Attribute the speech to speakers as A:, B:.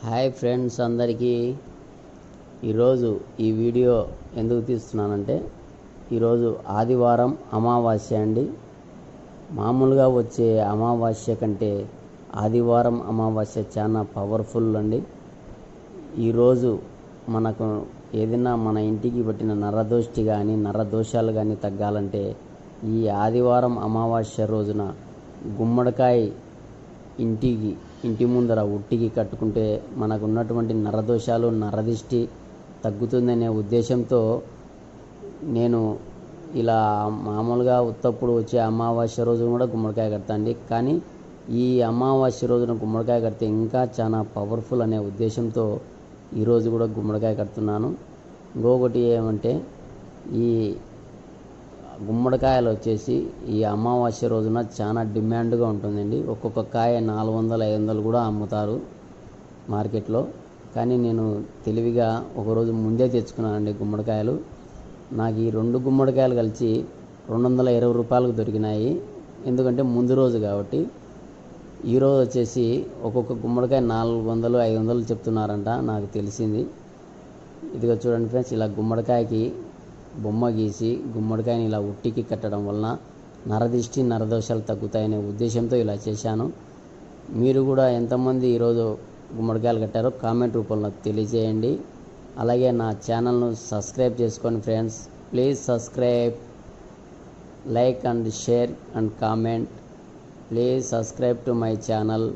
A: Hi friends అందరికీ ఈరోజు ఈ వీడియో ఎందుకు తీస్తున్నానంటే ఈరోజు ఆదివారం అమావాస్య అండి. మామూలుగా వచ్చే అమావాస్య కంటే ఆదివారం అమావాస్య చాలా పవర్ఫుల్ అండి. ఈరోజు మనకు ఏదైనా మన ఇంటికి పట్టిన నరదోష్టి కానీ నరదోషాలు కానీ తగ్గాలంటే ఈ ఆదివారం అమావాస్య రోజున గుమ్మడికాయ ఇంటి ముందర ఉట్టికి కట్టుకుంటే మనకు ఉన్నటువంటి నరదోషాలు నరదిష్టి తగ్గుతుందనే ఉద్దేశంతో నేను ఇలా మామూలుగా ఉత్తప్పుడు వచ్చే అమావాస్య రోజున కూడా గుమ్మడికాయ కడతాండి. కానీ ఈ అమావాస్య రోజున గుమ్మడికాయ కడితే ఇంకా చాలా పవర్ఫుల్ అనే ఉద్దేశంతో ఈరోజు కూడా గుమ్మడికాయ కడుతున్నాను. ఇంకొకటి ఏమంటే ఈ గుమ్మడికాయలు వచ్చేసి ఈ అమావాస్య రోజున చాలా డిమాండ్గా ఉంటుందండి. ఒక్కొక్క కాయ 400-500 కూడా అమ్ముతారు మార్కెట్లో. కానీ నేను తెలివిగా ఒకరోజు ముందే తెచ్చుకున్నానండి గుమ్మడికాయలు. నాకు ఈ 2 గుమ్మడికాయలు కలిసి 220 రూపాయలకు దొరికినాయి. ఎందుకంటే ముందు రోజు కాబట్టి. ఈరోజు వచ్చేసి ఒక్కొక్క గుమ్మడికాయ 400-500 చెప్తున్నారంట, నాకు తెలిసింది. ఇదిగో చూడండి ఫ్రెండ్స్, ఇలా గుమ్మడికాయకి బొమ్మ గీసి గుమ్మడికాయని ఇలా ఉట్టికి కట్టడం వలన నరదిష్టి నరదోషాలు తగ్గుతాయనే ఉద్దేశంతో ఇలా చేశాను. మీరు కూడా ఎంతమంది ఈరోజు గుమ్మడికాయలు కట్టారో కామెంట్ రూపంలో తెలియజేయండి. అలాగే నా ఛానల్ను సబ్స్క్రైబ్ చేసుకోండి friends. Please subscribe, like and share and comment. Please subscribe to my channel.